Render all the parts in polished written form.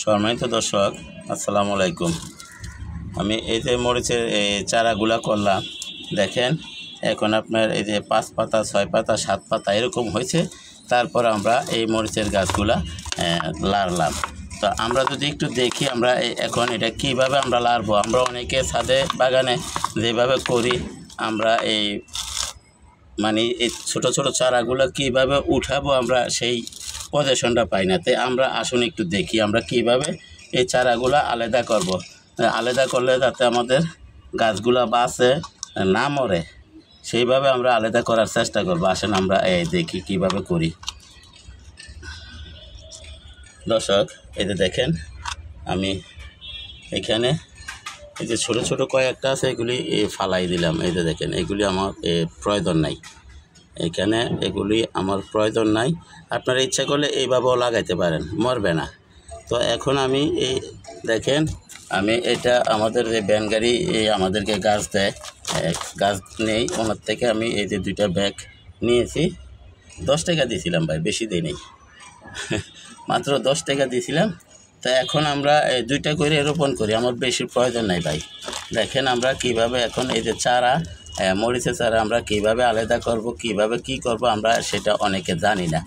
সম্মানিত দর্শক, আসসালামু আলাইকুম। আমি এই যে মরিচের চারাগুলা করলাম, দেখেন এখন আপনার এই যে 5 পাতা 6 পাতা 7 পাতা এরকম হয়েছে। তারপর আমরা এই মরিচের গাছগুলা লাড়লাম। তো আমরা যদি একটু দেখি আমরা এখন এটা কিভাবে আমরা লাড়বো। আমরা অনেকে ছাদে বাগানে যেভাবে করি আমরা মানে এই ছোটো ছোটো চারাগুলো কীভাবে উঠাবো আমরা সেই পজিশনটা পাই না। তাই আমরা আসুন একটু দেখি আমরা কিভাবে এই চারাগুলো আলাদা করব। আলাদা করলে যাতে আমাদের গাছগুলো বাঁচে না মরে, সেইভাবে আমরা আলাদা করার চেষ্টা করব। আসেন আমরা দেখি কিভাবে করি। দর্শক, এই যে দেখেন আমি এখানে এই যে ছোটো ছোটো কয়েকটা আছে এগুলি ফালাই দিলাম। এই যে দেখেন এগুলি আমার প্রয়োজন নাই, এখানে এগুলি আমার প্রয়োজন নাই। আপনারা ইচ্ছা করলে এইভাবেও লাগাইতে পারেন, মরবে না। তো এখন আমি এই দেখেন আমি এটা আমাদের যে ব্যান গাড়ি আমাদেরকে গাছ দেয়, গাছ নেই ওনার থেকে আমি এই যে 2টা ব্যাগ নিয়েছি। 10 টাকা দিয়েছিলাম ভাই, বেশি দিই নেই মাত্র 10 টাকা দিয়েছিলাম। তো এখন আমরা 2টা করে রোপণ করি, আমার বেশি প্রয়োজন নাই ভাই। দেখেন আমরা কিভাবে এখন এই যে চারা মরিচের চারা আমরা কিভাবে আলাদা করব, কিভাবে কি করব আমরা সেটা অনেকে জানি না।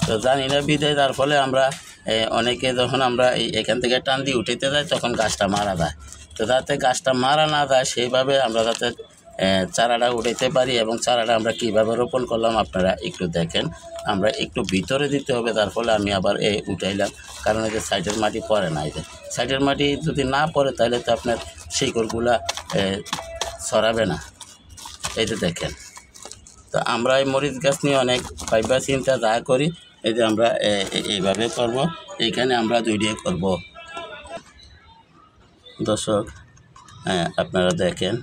তো জানি না বিদায়, তার ফলে আমরা অনেকে যখন আমরা এখান থেকে টান দিয়ে উঠাইতে যাই তখন গাছটা মারা যায়। তো যাতে গাছটা মারা না যায় সেইভাবে আমরা যাতে চারাটা উঠাইতে পারি। এবং চারাটা আমরা কিভাবে রোপণ করলাম আপনারা একটু দেখেন। আমরা একটু ভিতরে দিতে হবে, তার ফলে আমি আবার উঠাইলাম, কারণ এই যে সাইডের মাটি পড়ে না। এই যে সাইডের মাটি যদি না পড়ে তাহলে তো আপনার শিকড়গুলা ছড়াবে না। এই যে দেখেন, তো আমরা এই মরিচ গাছ নিয়ে অনেক ভাইবা চিন্তা যা করি, এই যে আমরা এইভাবে করব। এইখানে আমরা 2টা করব। দর্শক, আপনারা দেখেন,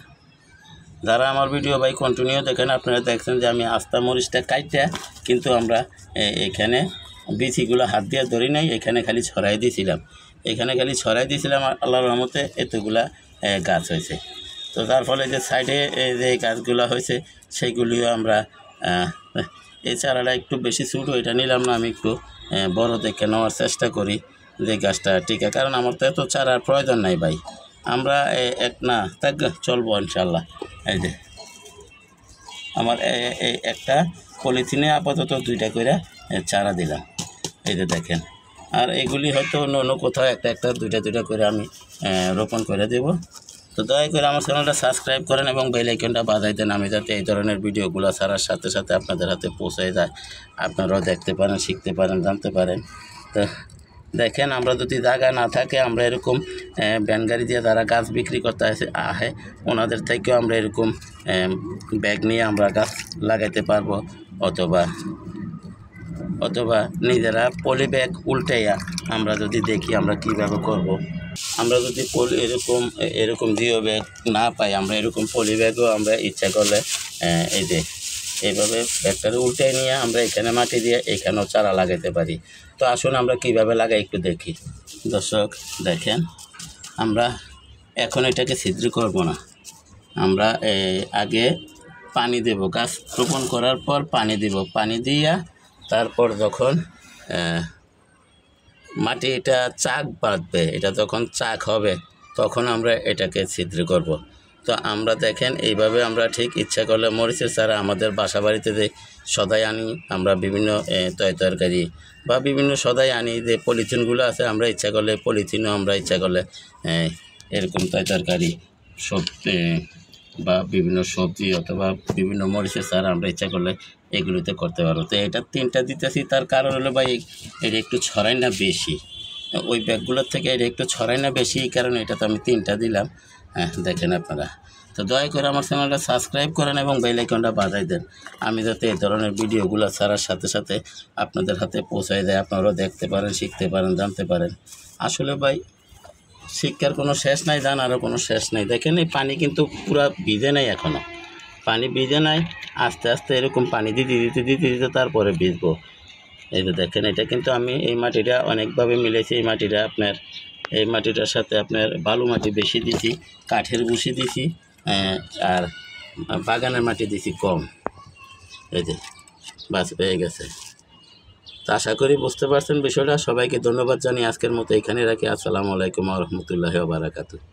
যারা আমার ভিডিও ভাই কন্টিনিউ দেখেন, আপনারা দেখছেন যে আমি আস্তা মরিচটা কাটতে, কিন্তু আমরা এখানে বিচিগুলো হাত দিয়ে ধরি নাই, এখানে খালি ছড়াই দিয়েছিলাম। আল্লাহর রহমতে এতগুলা গাছ হয়েছে। তো তার ফলে যে সাইডে যে গাছগুলো হয়েছে সেইগুলিও আমরা এই চারাটা একটু বেশি ছোটো, এটা নিলাম না, আমি একটু বড় দেখে নেওয়ার চেষ্টা করি যে গাছটা ঠিক আছে, কারণ আমার তো এত চারার প্রয়োজন নাই ভাই। আমরা এক না তাক চলবো ইনশাল্লাহ। এই যে আমার এই একটা পলিথিনে আপাতত 2টা করে চারা দিলাম। এই যে দেখেন, আর এগুলি হয়তো অন্য কোথাও একটা 2টা করে আমি রোপণ করে দেব। তো দয়া করে আমার চ্যানেলটা সাবস্ক্রাইব করেন এবং বেল আইকনটা বাজাই দেন, আমি যাতে এই ধরনের ভিডিওগুলো ছাড়ার সাথে সাথে আপনাদের হাতে পৌঁছে যায়, আপনারাও দেখতে পারেন, শিখতে পারেন, জানতে পারেন। তো দেখেন, আমরা যদি জায়গা না থাকে আমরা এরকম ভ্যান গাড়ি দিয়ে যারা গাছ বিক্রি করতে আহে ওনাদের থেকেও আমরা এরকম ব্যাগ নিয়ে আমরা গাছ লাগাইতে পারবো, অথবা নিজেরা পলি ব্যাগ উল্টাইয়া আমরা যদি দেখি আমরা কিভাবে করব। আমরা যদি এরকম জিও ব্যাগ না পাই, আমরা এরকম পলি ব্যাগও আমরা ইচ্ছা করলে এই যে এইভাবে ব্যাগটাকে উল্টে নিয়ে আমরা এখানে মাটি দিয়ে এখানেও চারা লাগাইতে পারি। তো আসুন আমরা কিভাবে লাগাই একটু দেখি। দর্শক দেখেন, আমরা এখন এটাকে ছিদ্র করব না, আমরা আগে পানি দেব। গাছ রোপণ করার পর পানি দিব, পানি দিয়া তারপর যখন মাটি এটা চাক বাঁধবে, এটা যখন চাক হবে তখন আমরা এটাকে ছিদ্র করব। তো আমরা দেখেন এইভাবে আমরা ঠিক ইচ্ছা করলে মরিচের চারা আমাদের বাসা বাড়িতে যে সদাই আনি, আমরা বিভিন্ন তরকারি বা বিভিন্ন সদাই আনি, যে পলিথিনগুলো আছে আমরা ইচ্ছা করলে পলিথিনও আমরা ইচ্ছা করলে এরকম তরকারি সবজি বা বিভিন্ন সবজি অথবা বিভিন্ন মরিচের চারা আমরা ইচ্ছা করলে এগুলিতে করতে পারবো। তো এটা 3টা দিতেছি, তার কারণ হলো ভাই এটা একটু ছড়াই না বেশি, ওই ব্যাগগুলোর থেকে এটা একটু ছড়াই না বেশি, এই কারণে এটা তো আমি 3টা দিলাম। দেখেন আপনারা। তো দয়া করে আমার চ্যানেলটা সাবস্ক্রাইব করেন এবং বেল আইকনটা বাজাই দেন, আমি যাতে এই ধরনের ভিডিওগুলো ছাড়ার সাথে সাথে আপনাদের হাতে পৌঁছায় দেয়, আপনারাও দেখতে পারেন, শিখতে পারেন, জানতে পারেন। আসলে ভাই শিক্ষার কোনো শেষ নাই, জানারও কোনো শেষ নাই। দেখেন এই পানি কিন্তু পুরা ভিজে নাই, এখনও পানি ভিজে নাই, আস্তে আস্তে এরকম পানি দিতে তারপরে ভিজবো। এই যে দেখেন, এটা কিন্তু আমি এই মাটিটা অনেকভাবে মিলেছি। এই মাটিটার সাথে আপনার বালু মাটি বেশি দিছি, কাঠের ভুসি দিছি, আর বাগানের মাটি দিছি কম। এই যে বাস হয়ে গেছে। তো আশা করি বুঝতে পারছেন বিষয়টা। সবাইকে ধন্যবাদ জানিয়ে আজকের মতো এখানে রাখি। আসসালামু আলাইকুম ওয়া রাহমাতুল্লাহি ওয়া বারাকাতুহু।